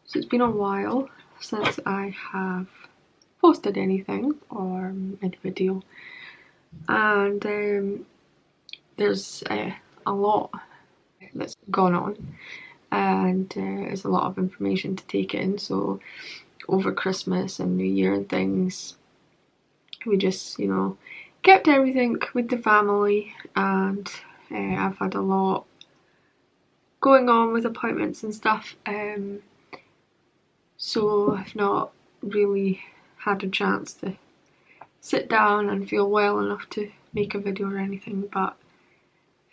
So it's been a while since I have posted anything or made a video, and there's a lot that's gone on, and there's a lot of information to take in. So over Christmas and New Year and things, we just, you know, kept everything with the family, and I've had a lot going on with appointments and stuff, so I've not really had a chance to sit down and feel well enough to make a video or anything. But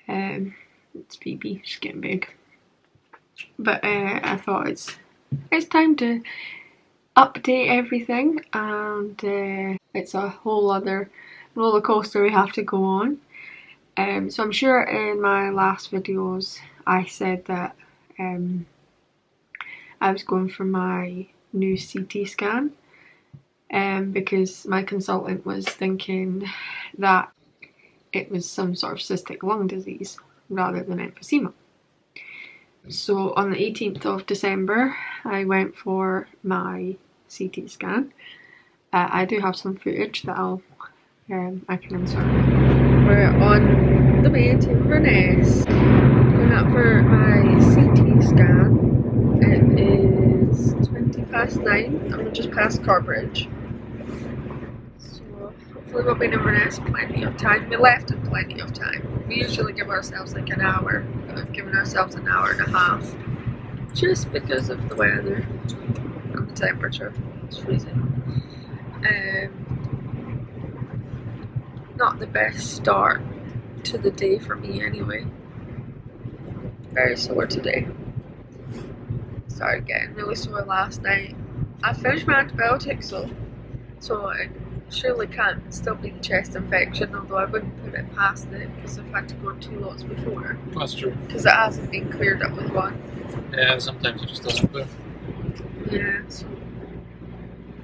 it's Phoebe, she's getting big. But I thought it's time to update everything, and it's a whole other roller coaster we have to go on. So I'm sure in my last videos I said that I was going for my new CT scan, because my consultant was thinking that it was some sort of cystic lung disease rather than emphysema. So on the 18th of December I went for my CT scan. I do have some footage that I can insert. We're on the way to Inverness, going up for my CT scan. It is 9:20 and we're just past Carbridge. So hopefully we'll be in Inverness plenty of time. We left in plenty of time. We usually give ourselves like an hour, but we've given ourselves an hour and a half just because of the weather and the temperature. It's freezing. Not the best start to the day for me anyway. Very sore today. Started getting really sore last night. I finished my antibiotics though, so it surely can't still be the chest infection, although I wouldn't put it past it because I've had to go on 2 lots before. That's true. Because it hasn't been cleared up with one. Yeah, sometimes it just doesn't clear. Yeah, so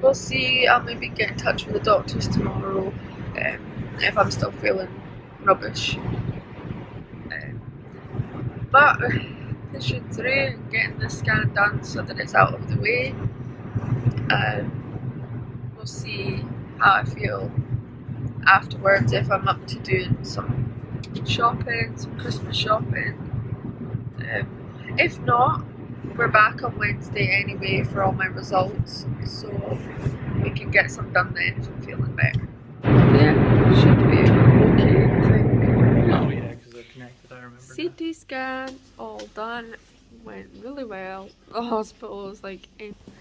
we'll see. I'll maybe get in touch with the doctors tomorrow if I'm still feeling rubbish. But pushing through and getting the scan done so that it's out of the way. We'll see how I feel afterwards, if I'm up to doing some shopping, some Christmas shopping. If not, we're back on Wednesday anyway for all my results, so we can get some done then if I'm feeling better. Yeah, should be okay, I think. Oh yeah, because they're connected, I remember. CT scan, all done, went really well. The hospital was like empty.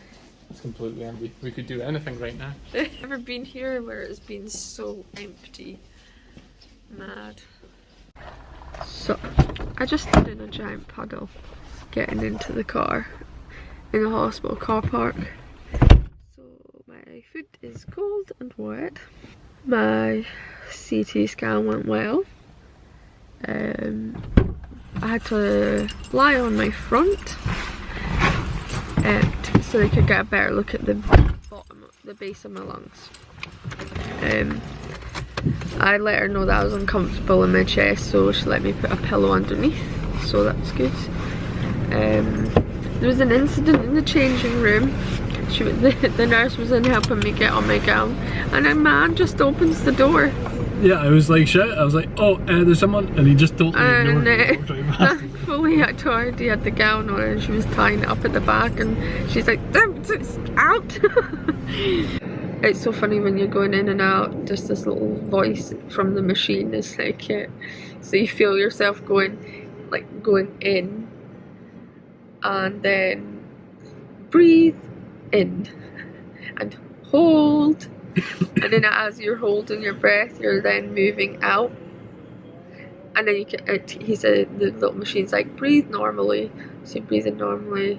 It's completely empty. We could do anything right now. I've never been here where it's been so empty. Mad. So, I just stood in a giant puddle getting into the car in the hospital car park. So my foot is cold and wet. My CT scan went well. I had to lie on my front so they could get a better look at the bottom, the base of my lungs. I let her know that I was uncomfortable in my chest, so she let me put a pillow underneath, so that's good. There was an incident in the changing room. The nurse was in helping me get on my gown, and a man just opens the door. Yeah, I was like, shit. I was like, oh, there's someone, and he just totally ignored me. Thankfully, I already had the gown on, and she was tying it up at the back, and she's like, it's out. It's so funny when you're going in and out, just this little voice from the machine is like it. So you feel yourself going in, and then breathe in and hold, and then as you're holding your breath, you're then moving out, and then you can, he said, the little machine's like, breathe normally. So you're breathing normally,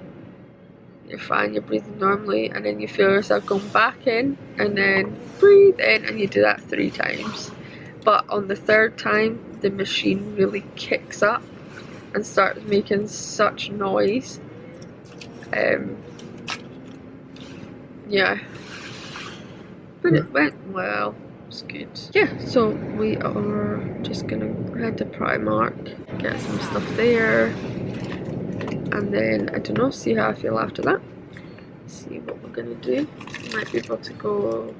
you're fine, you're breathing normally, and then you feel yourself going back in, and then breathe in, and you do that 3 times. But on the 3rd time, the machine really kicks up and starts making such noise. Yeah, but it went well. It's good. Yeah, so we are just gonna head to Primark, get some stuff there, and then I don't know, see how I feel after that. See what we're gonna do. Might be able to go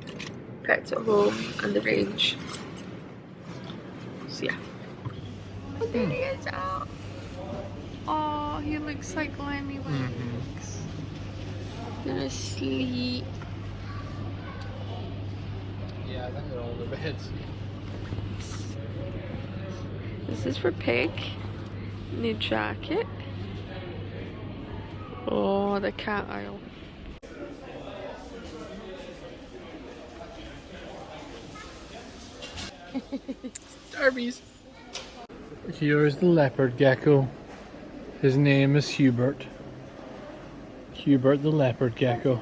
pets at home and the range. So yeah. Oh, there he is. Oh, he looks like Lemmy Winks. They're asleep. Yeah, I think they're all in their beds. This is for Pig. New jacket. Oh, the cat aisle. Darby's. Here's the leopard gecko. His name is Hubert. Hubert the leopard gecko.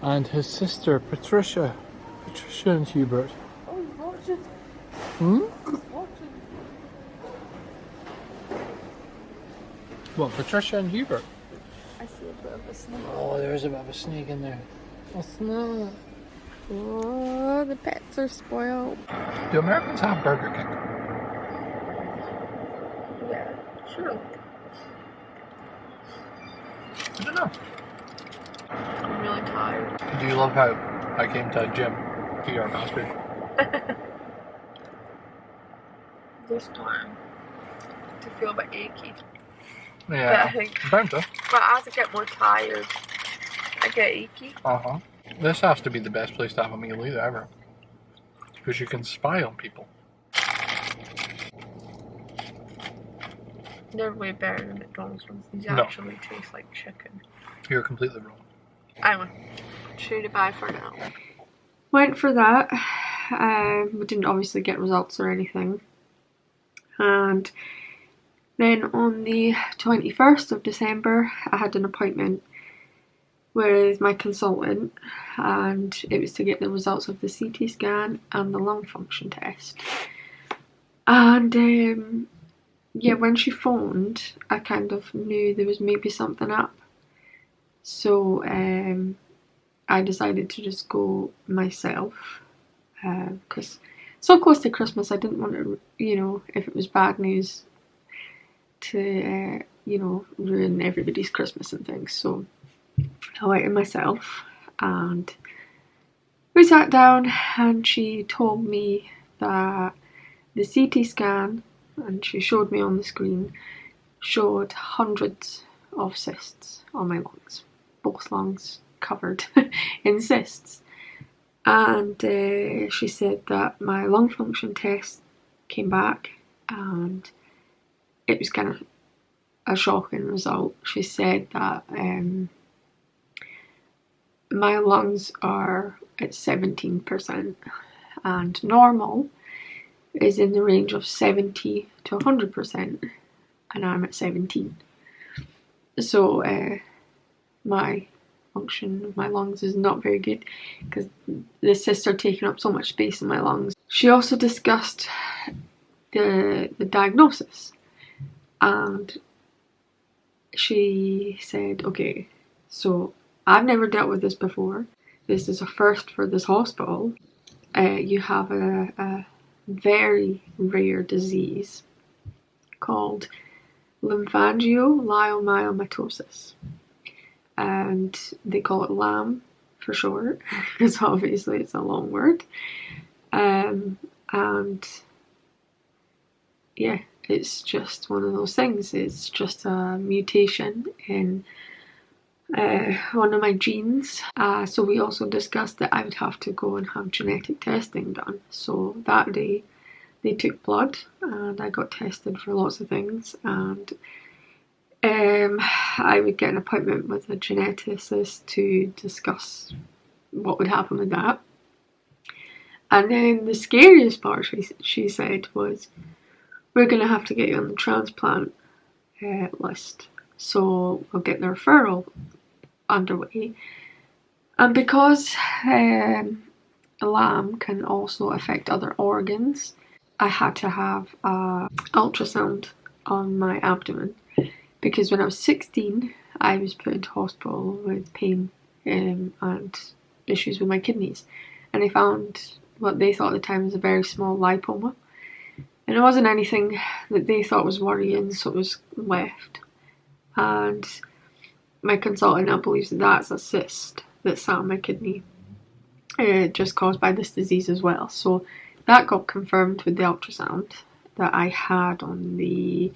And his sister Patricia. Patricia and Hubert. Oh, he's watching. Hmm? He's watching. What, Patricia and Hubert? I see a bit of a snake. Oh, there's a bit of a snake in there. A snake. Oh, the pets are spoiled. Do Americans have Burger King? Yeah, sure. I don't know. I'm really tired. Do you love how I came to a gym to your bastard? This time, to feel a bit achy. Yeah, But I think, bound to. but as I get more tired, I get achy. Uh-huh. This has to be the best place to have a meal either ever. Because you can spy on people. They're way better than McDonald's ones. These No. actually taste like chicken. You're completely wrong. Anyway, trade it by for now. Went for that. We didn't obviously get results or anything. And then on the 21st of December, I had an appointment with my consultant, and it was to get the results of the CT scan and the lung function test. And yeah, when she phoned, I kind of knew there was maybe something up. So I decided to just go myself, because so close to Christmas, I didn't want to, you know, if it was bad news, to, you know, ruin everybody's Christmas and things. So I went in myself, and we sat down, and she told me that the CT scan, and she showed me on the screen, showed hundreds of cysts on my lungs. Both lungs covered in cysts. And she said that my lung function test came back, and it was kind of a shocking result. She said that my lungs are at 17%, and normal is in the range of 70 to 100%, and I'm at 17. So my function of my lungs is not very good, because the cysts are taking up so much space in my lungs. She also discussed the diagnosis, and she said, okay, so I've never dealt with this before. This is a first for this hospital. You have a very rare disease called Lymphangioleiomyomatosis, and they call it LAM for short, because obviously it's a long word. And yeah, it's just one of those things. It's just a mutation in one of my genes. So we also discussed that I would have to go and have genetic testing done. So that day they took blood, and I got tested for lots of things, and I would get an appointment with a geneticist to discuss what would happen with that. And then the scariest part, she said, was, we're going to have to get you on the transplant list. So we'll get the referral underway. And because LAM can also affect other organs, I had to have an ultrasound on my abdomen, because when I was 16, I was put into hospital with pain and issues with my kidneys, and they found what they thought at the time was a very small lipoma, and it wasn't anything that they thought was worrying, so it was left. and my consultant now believes that that's a cyst that sat on my kidney, just caused by this disease as well. So that got confirmed with the ultrasound that I had on the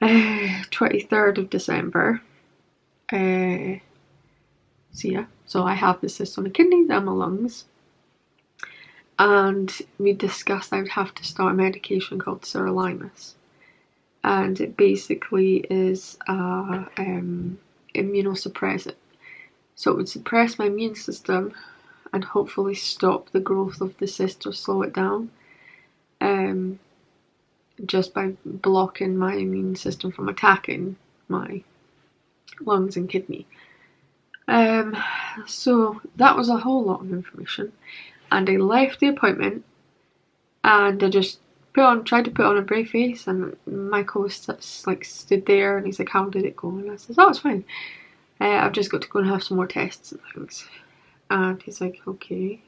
23rd of December. So yeah, so I have the cyst on my kidneys and my lungs. And we discussed I would have to start a medication called sirolimus. And it basically is a immunosuppressant. So it would suppress my immune system and hopefully stop the growth of the cyst or slow it down. Just by blocking my immune system from attacking my lungs and kidney. So that was a whole lot of information, and I left the appointment and I just tried to put on a brave face, and Michael was like stood there and he's like, how did it go? And I said, oh, it's fine. I've just got to go and have some more tests and things. And he's like, okay,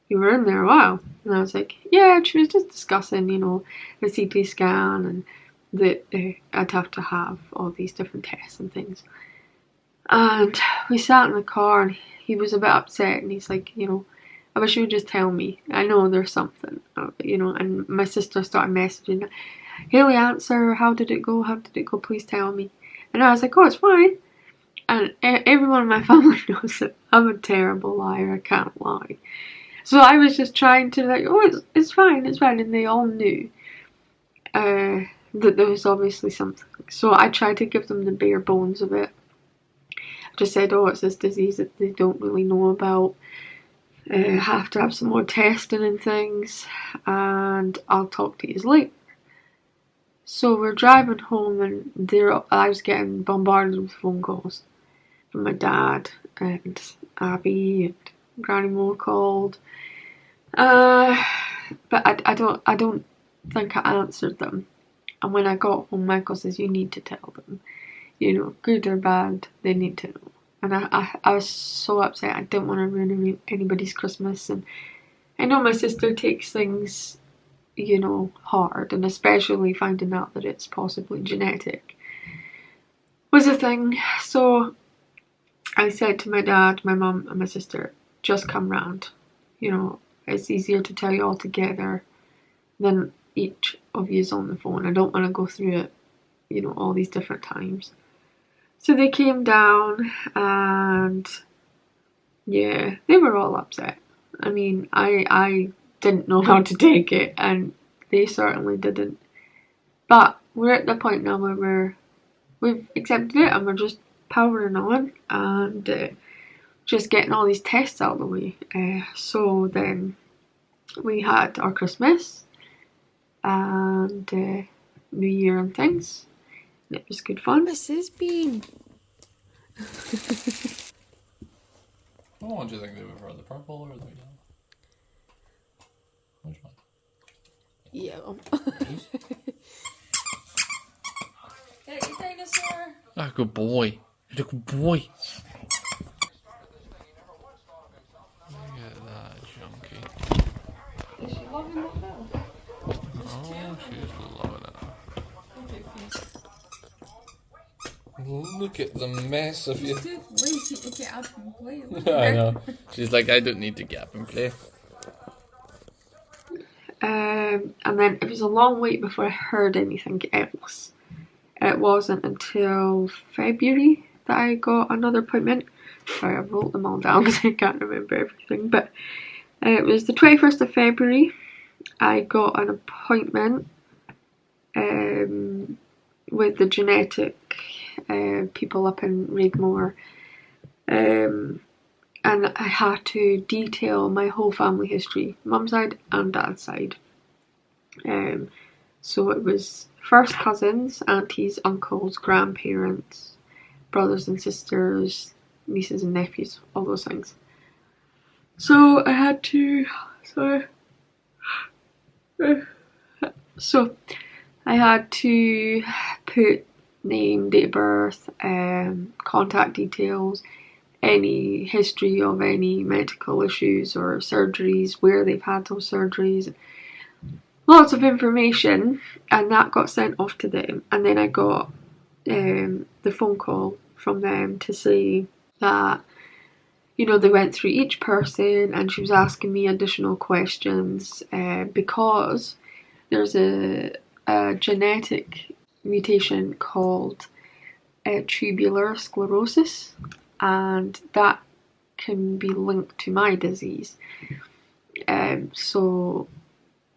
you were in there a while. And I was like, yeah, she was just discussing, you know, the CT scan and that I'd have to have all these different tests and things. And we sat in the car and he was a bit upset and he's like, you know, I wish you would just tell me. I know there's something, you know. And my sister started messaging, Haley, answer, how did it go? How did it go? Please tell me. And I was like, oh, it's fine. And everyone in my family knows that I'm a terrible liar. I can't lie. So I was just trying to like, oh, it's fine, it's fine. And they all knew that there was obviously something. So I tried to give them the bare bones of it. I just said, oh, it's this disease that they don't really know about. Have to have some more testing and things. And I'll talk to you later. So we're driving home and I was getting bombarded with phone calls from my dad and Abby and Granny Moore called. But I don't think I answered them. And when I got home, Michael says, you need to tell them. You know, good or bad, they need to know. And I was so upset. I didn't want to ruin anybody's Christmas. And I know my sister takes things, you know, hard. And especially finding out that it's possibly genetic was a thing. So I said to my dad, my mum and my sister, just come round. You know, it's easier to tell you all together than each of you is on the phone. I don't want to go through it, you know, all these different times. So they came down and yeah, they were all upset. I mean, I didn't know how to take it and they certainly didn't. But we're at the point now where we've accepted it and we're just powering on and just getting all these tests out of the way. So then we had our Christmas and New Year and things. And it was good fun. This is Bean. What one do you think they would prefer, the purple or the yellow? Which one? Yellow. Hey, you dinosaur. Ah, good boy. You're a good boy. Look at that junkie. Is she loving that bell? Oh, she's loving it. Look at the mess of you. Too lazy to get up and play. I know. She's like, I don't need to get up and play. And then it was a long wait before I heard anything else. It wasn't until February that I got another appointment. Sorry, I wrote them all down because I can't remember everything. But it was the 21st of February. I got an appointment with the genetic people up in Regmore. And I had to detail my whole family history, mum's side and dad's side. So it was first cousins, aunties, uncles, grandparents, brothers and sisters, nieces and nephews, all those things. So I had to, so I had to put name, date of birth, contact details, any history of any medical issues or surgeries, where they've had those surgeries, lots of information, and that got sent off to them. And then I got the phone call from them to say that, you know, they went through each person and she was asking me additional questions because there's a genetic mutation called tubular sclerosis, and that can be linked to my disease. So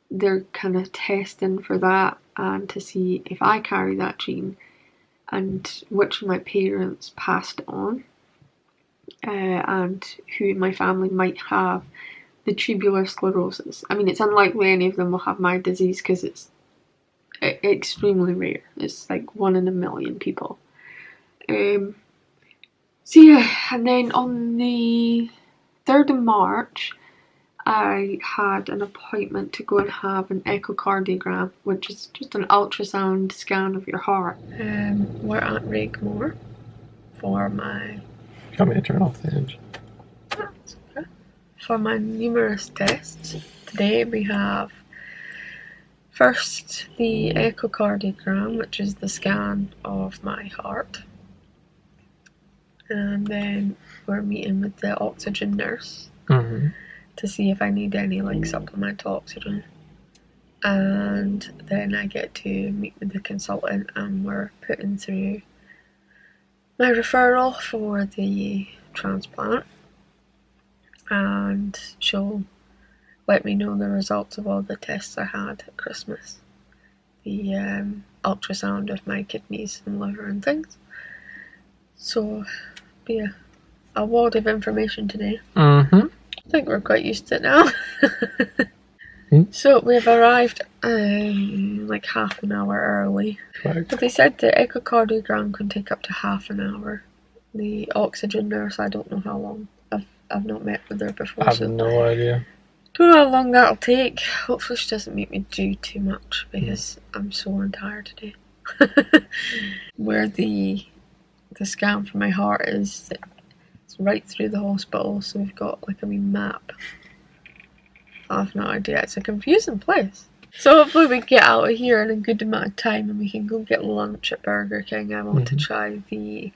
they're kind of testing for that and to see if I carry that gene and which of my parents passed on, and who in my family might have the tubular sclerosis. I mean, it's unlikely any of them will have my disease because it's extremely rare. It's like 1 in a million people. So yeah, and then on the 3rd of March, I had an appointment to go and have an echocardiogram, which is just an ultrasound scan of your heart. We're at Rigmore for my... Got me to turn off the engine. For my numerous tests. Today we have first the echocardiogram, which is the scan of my heart. And then we're meeting with the oxygen nurse. To see if I need any like supplemental oxygen, and then I get to meet with the consultant and we're putting through my referral for the transplant, and she'll let me know the results of all the tests I had at Christmas, the ultrasound of my kidneys and liver and things. So be a wad of information today. I think we're quite used to it now. So we've arrived like half an hour early. Right. But they said the echocardiogram can take up to half an hour. The oxygen nurse, I don't know how long. I've not met with her before. I have no idea. Don't know how long that'll take. Hopefully she doesn't make me do too much because I'm sore and tired today. Where the scan for my heart is, it's right through the hospital, so we've got like a wee map. I have no idea, it's a confusing place. So hopefully we get out of here in a good amount of time and we can go get lunch at Burger King. I want to try the,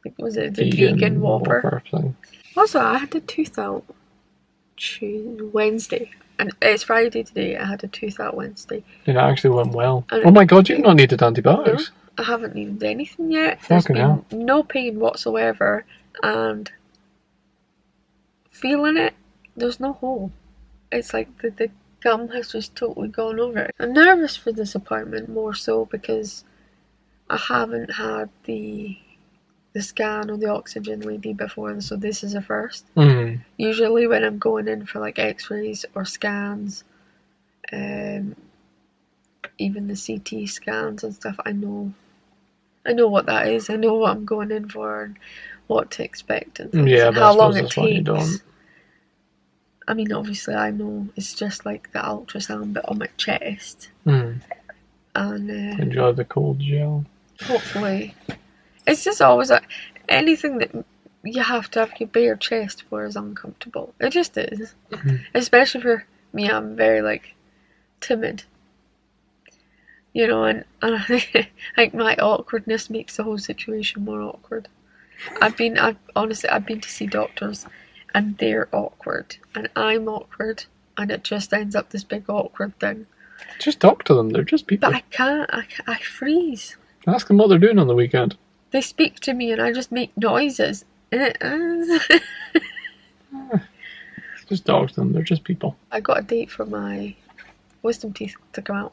like, was it the vegan Whopper thing. Also, I had a tooth out Wednesday, and it's Friday today. I had a tooth out Wednesday. It actually went well. And oh my god, you've not needed antibiotics. No, I haven't needed anything yet. There's been no pain whatsoever, and feeling it, there's no hole. It's like the gum has just totally gone over it. I'm nervous for this appointment, more so because I haven't had the scan or the oxygen lady before, so this is a first. Usually when I'm going in for like x-rays or scans, even the CT scans and stuff, I know what that is. I know what I'm going in for and what to expect and things, and how long it takes. I mean, obviously I know it's just like the ultrasound bit on my chest. And enjoy the cold gel. Hopefully. It's just always anything that you have to have your bare chest for is uncomfortable. It just is. Especially for me, I'm very like timid. You know, and I think my awkwardness makes the whole situation more awkward. I've been to see doctors and they're awkward and I'm awkward and it just ends up this big awkward thing. Just talk to them, they're just people. But I can't, I freeze. Ask them what they're doing on the weekend. They speak to me and I just make noises. Just talk to them, they're just people. I got a date for my wisdom teeth to come out.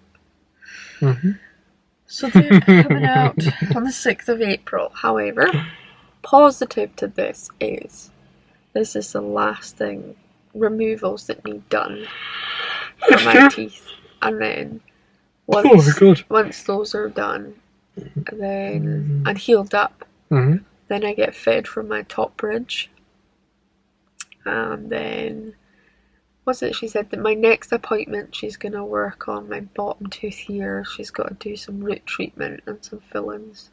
So they're coming out on the 6th of April. However, positive to this is the last thing, removals that need done for my teeth. And then once those are done, and then and healed up, then I get fed from my top bridge. And then, what's it? She said that my next appointment, she's going to work on my bottom tooth here. She's got to do some root treatment and some fillings.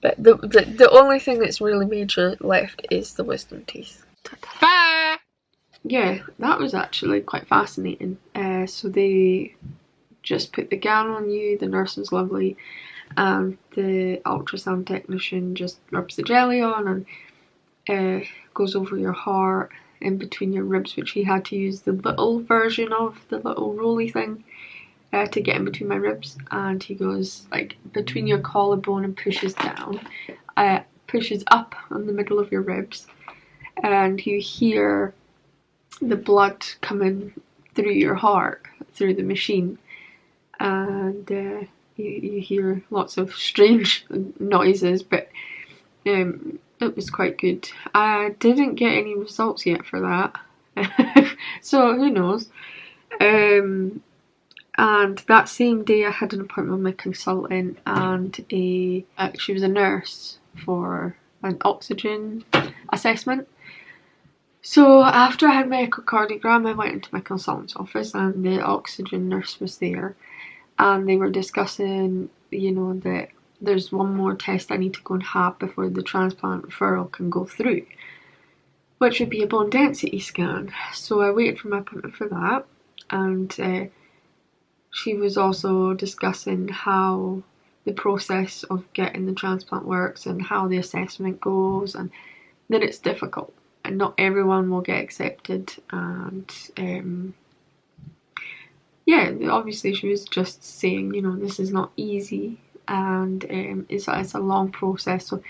But the only thing that's really major left is the wisdom teeth. Bye! Yeah, that was actually quite fascinating. So they just put the gown on you, the nurse was lovely, and the ultrasound technician just rubs the jelly on and goes over your heart in between your ribs, which he had to use the little version of the little rolly thing to get in between my ribs, and he goes like between your collarbone and pushes down, pushes up on the middle of your ribs, and you hear the blood coming through your heart through the machine, and you hear lots of strange noises, but it was quite good. I didn't get any results yet for that, so who knows. And that same day I had an appointment with my consultant, and she was a nurse for an oxygen assessment. So after I had my echocardiogram, I went into my consultant's office, and the oxygen nurse was there, and they were discussing, you know, that there's one more test I need to go and have before the transplant referral can go through, which would be a bone density scan. So I waited for my appointment for that, and she was also discussing how the process of getting the transplant works and how the assessment goes, and that it's difficult and not everyone will get accepted. And yeah, obviously she was just saying, you know, this is not easy, and it's a long process. So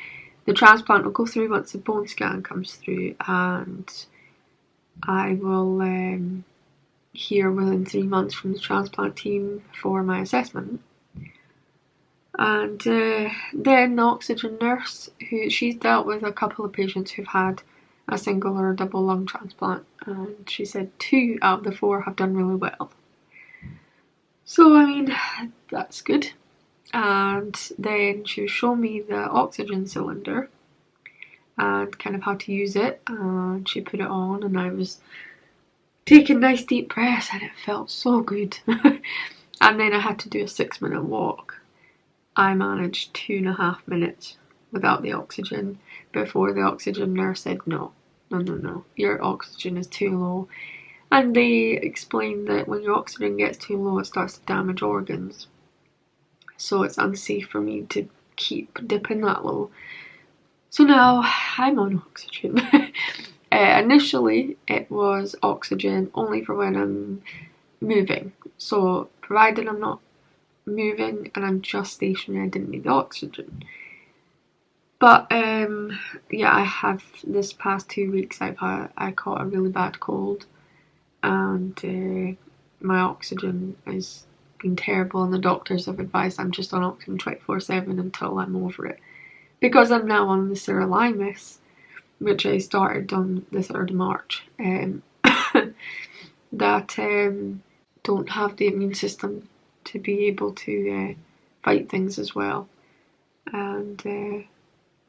the transplant will go through once the bone scan comes through, and I will hear within 3 months from the transplant team for my assessment. And then the oxygen nurse, she's dealt with a couple of patients who've had a single or a double lung transplant, and she said 2 out of the 4 have done really well. So I mean, that's good. And then she was showing me the oxygen cylinder and kind of how to use it, and she put it on, and I was taking nice deep breaths, and it felt so good. And then I had to do a 6-minute walk. I managed 2.5 minutes without the oxygen before the oxygen nurse said no, your oxygen is too low. And they explained that when your oxygen gets too low, it starts to damage organs, so it's unsafe for me to keep dipping that low. So now I'm on oxygen. Initially it was oxygen only for when I'm moving, so provided I'm not moving and I'm just stationary, I didn't need the oxygen. But yeah, I have this past 2 weeks I caught a really bad cold, and my oxygen has been terrible, and the doctors have advised I'm just on oxygen 24/7 until I'm over it, because I'm now on the sirolimus, which I started on the 3rd of March, that don't have the immune system to be able to fight things as well. And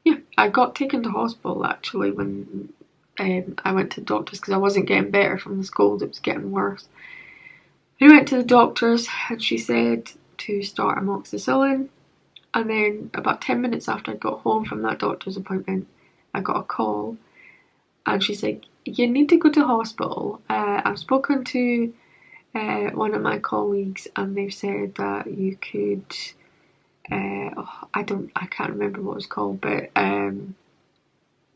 yeah, I got taken to hospital actually when I went to the doctors, because I wasn't getting better from this cold, it was getting worse. I went to the doctors and she said to start amoxicillin, and then about 10 minutes after I got home from that doctor's appointment, I got a call, and she said, you need to go to hospital. I've spoken to one of my colleagues, and they've said that you could, I can't remember what it was called, but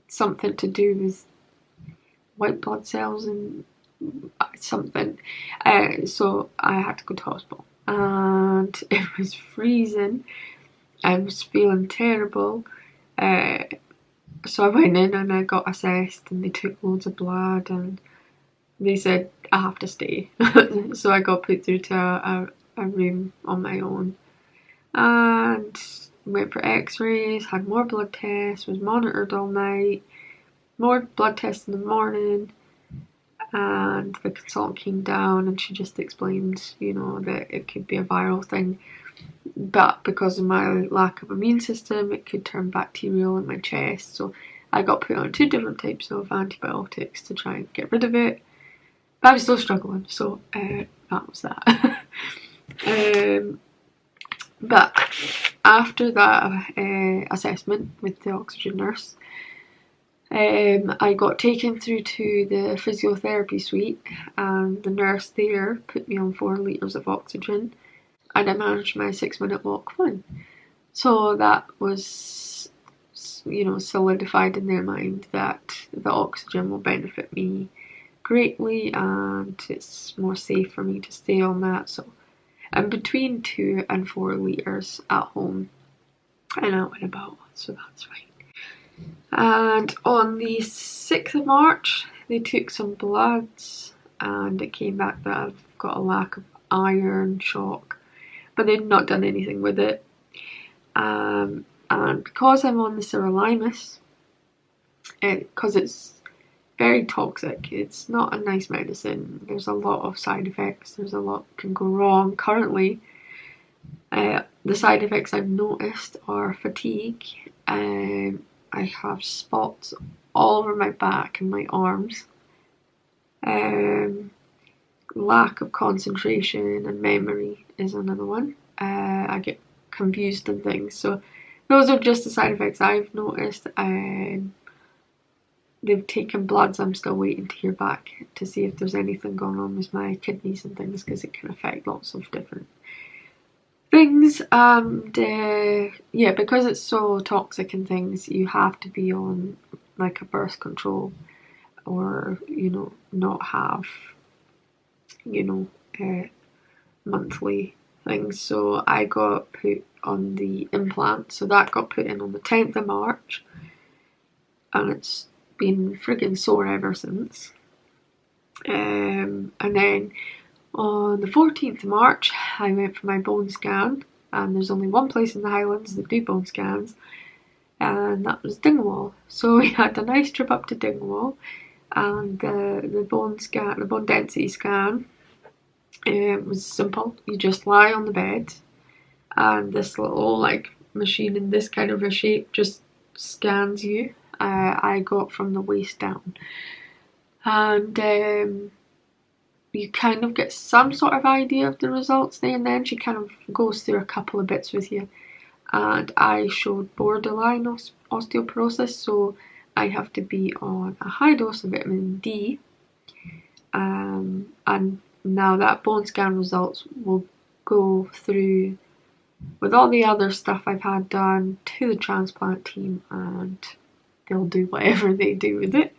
something to do with white blood cells and something. So I had to go to hospital, and it was freezing. I was feeling terrible. So I went in and I got assessed, and they took loads of blood, and they said I have to stay. So I got put through to a room on my own, and went for x-rays, had more blood tests, was monitored all night, more blood tests in the morning, and the consultant came down and she just explained, you know, that it could be a viral thing, but because of my lack of immune system, it could turn bacterial in my chest. So I got put on 2 different types of antibiotics to try and get rid of it, but I was still struggling, so that was that. But after that assessment with the oxygen nurse, I got taken through to the physiotherapy suite, and the nurse there put me on 4 litres of oxygen, and I managed my 6-minute walk fine. So that was, you know, solidified in their mind that the oxygen will benefit me greatly and it's more safe for me to stay on that. So I'm between 2 and 4 litres at home and out and about, so that's fine. And on the 6th of March, they took some bloods and it came back that I've got a lack of iron, shock, but they'd not done anything with it. And because I'm on the sirolimus, because it's very toxic, it's not a nice medicine. There's a lot of side effects. There's a lot can go wrong. Currently, the side effects I've noticed are fatigue. I have spots all over my back and my arms. Lack of concentration and memory is another one. I get confused and things. So those are just the side effects I've noticed. They've taken bloods. I'm still waiting to hear back to see if there's anything going on with my kidneys and things, because it can affect lots of different things. And yeah, because it's so toxic and things, you have to be on like a birth control, or you know, not have, you know, monthly things. So I got put on the implant, so that got put in on the 10th of March, and it's been friggin' sore ever since. And then on the 14th of March, I went for my bone scan, and there's only one place in the Highlands that do bone scans, and that was Dingwall. So we had a nice trip up to Dingwall, and the bone scan, the bone density scan, was simple. You just lie on the bed, and this little like machine in this kind of a shape just scans you. I got from the waist down, and you kind of get some sort of idea of the results there and then. She kind of goes through a couple of bits with you, and I showed borderline osteoporosis, so I have to be on a high dose of vitamin D, and now that bone scan results will go through with all the other stuff I've had done to the transplant team, and they'll do whatever they do with it.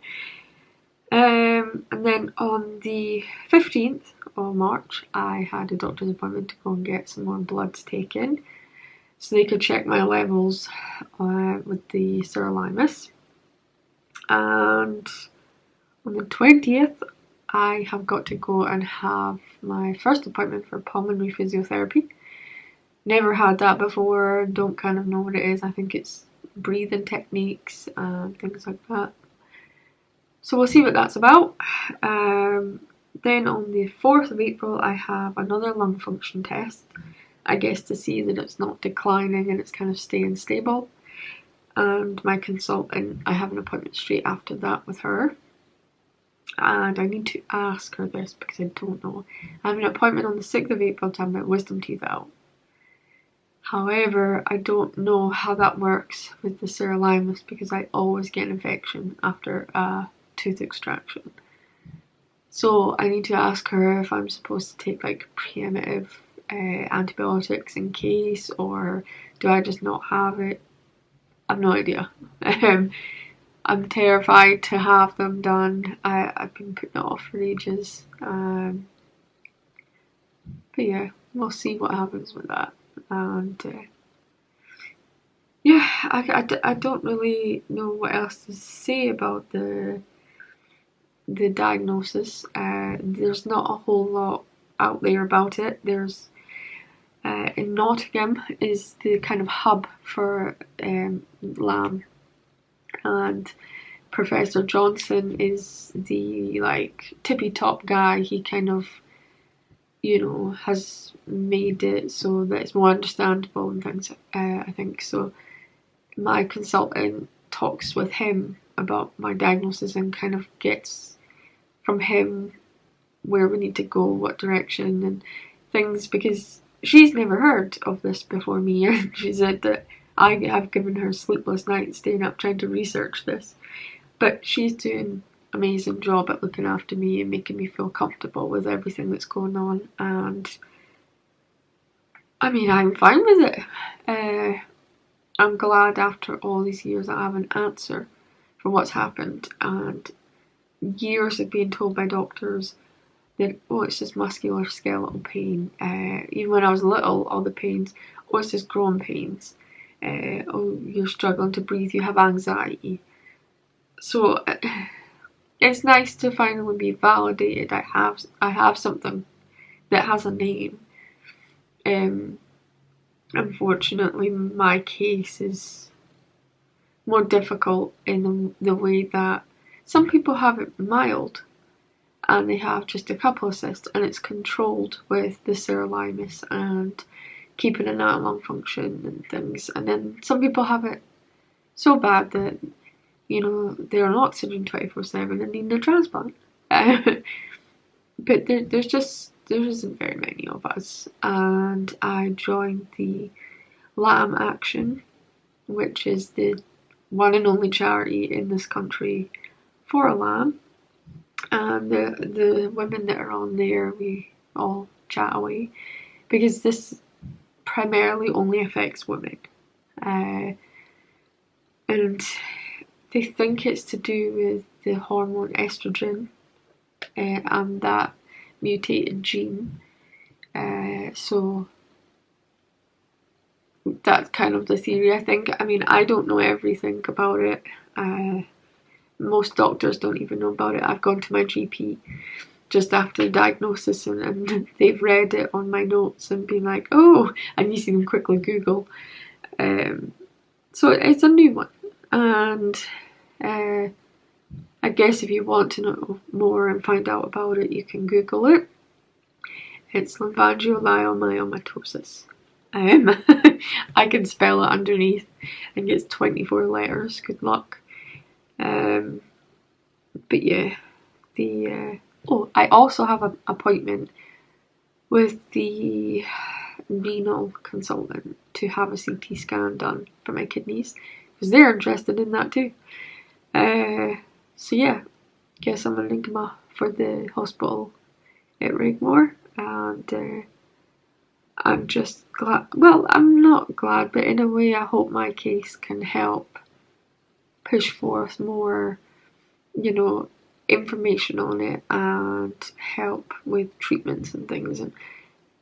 And then on the 15th of March, I had a doctor's appointment to go and get some more bloods taken, so they could check my levels with the sirolimus. And on the 20th, I have got to go and have my first appointment for pulmonary physiotherapy. Never had that before, don't kind of know what it is. I think it's breathing techniques and things like that. So we'll see what that's about. Then on the 4th of April, I have another lung function test, I guess to see that it's not declining and it's kind of staying stable. And my consultant, I have an appointment straight after that with her. And I need to ask her this because I don't know. I have an appointment on the 6th of April to have my wisdom teeth out. However, I don't know how that works with the sirolimus because I always get an infection after a tooth extraction. So I need to ask her if I'm supposed to take like preemptive antibiotics in case, or do I just not have it? I've no idea. I'm terrified to have them done. I've been putting it off for ages. But yeah, we'll see what happens with that. And yeah, I don't really know what else to say about the diagnosis. There's not a whole lot out there about it. There's in Nottingham is the kind of hub for LAM, and Professor Johnson is the like tippy top guy. He kind of, you know, has made it so that it's more understandable and things, I think. So my consultant talks with him about my diagnosis and kind of gets from him where we need to go, what direction and things, because she's never heard of this before me, and she said that I have given her sleepless nights staying up trying to research this. But she's doing an amazing job at looking after me and making me feel comfortable with everything that's going on, and I mean, I'm fine with it. I'm glad after all these years I have an answer for what's happened, and years of being told by doctors that, oh, it's just musculoskeletal pain. Even when I was little, all the pains, oh, it's just growing pains. Oh, you're struggling to breathe, you have anxiety. So it's nice to finally be validated. I have something that has a name. Unfortunately, my case is more difficult in the way that some people have it mild and they have just a couple of cysts and it's controlled with the sirolimus and keeping an eye on lung function and things. And then some people have it so bad that, you know, they're on oxygen 24/7 and need a transplant. But there isn't very many of us, and I joined the Lamb Action, which is the one and only charity in this country for a lamb. And the women that are on there, we all chat away, because this primarily only affects women. And they think it's to do with the hormone estrogen and that mutated gene. So that's kind of the theory, I think. I mean, I don't know everything about it. Most doctors don't even know about it. I've gone to my GP just after the diagnosis and they've read it on my notes and been like, oh, and you see them quickly Google. So it's a new one. And I guess if you want to know more and find out about it, you can Google it. It's Lymphangioleiomyomatosis. I can spell it underneath. I think it's 24 letters. Good luck. But yeah, I also have an appointment with the renal consultant to have a CT scan done for my kidneys, because they're interested in that too. So yeah, guess I'm an enigma for the hospital at Rigmore, and I'm just glad, well, I'm not glad, but in a way I hope my case can help push forth more, you know, information on it and help with treatments and things. And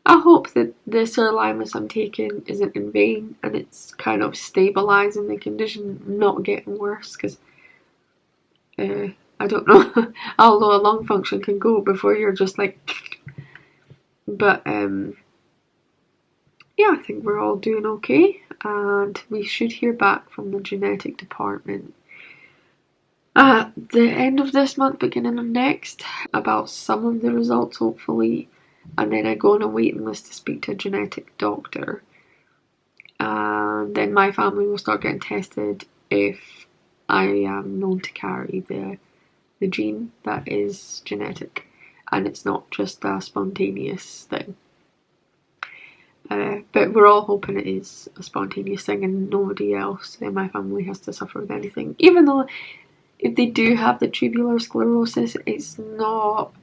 I hope that the sirolimus I'm taking isn't in vain and it's kind of stabilising the condition, not getting worse, because I don't know how low a lung function can go before you're just like, but yeah, I think we're all doing okay, and we should hear back from the genetic department at the end of this month, beginning of next, about some of the results, hopefully. And then I go on a waiting list to speak to a genetic doctor, and then my family will start getting tested if I am known to carry the gene that is genetic and it's not just a spontaneous thing. But we're all hoping it is a spontaneous thing and nobody else in my family has to suffer with anything. Even though if they do have the tubular sclerosis, it's not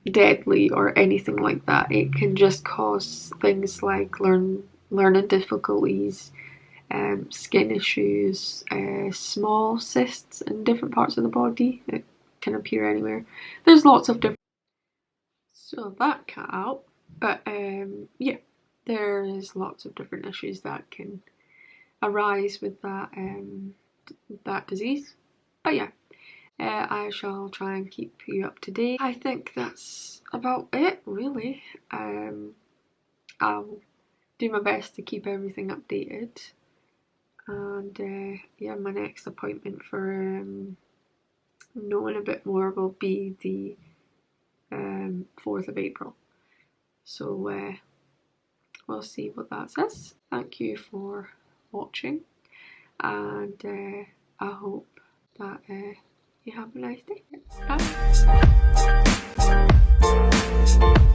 deadly or anything like that. It can just cause things like learning difficulties, skin issues, small cysts in different parts of the body. It can appear anywhere. There's lots of different. So that cut out. But yeah, there's lots of different issues that can arise with that disease. But yeah, I shall try and keep you up to date. I think that's about it, really. I'll do my best to keep everything updated. And yeah, my next appointment for knowing a bit more will be the 4th of April. So we'll see what that says. Thank you for watching, and I hope that you have a nice day. Bye.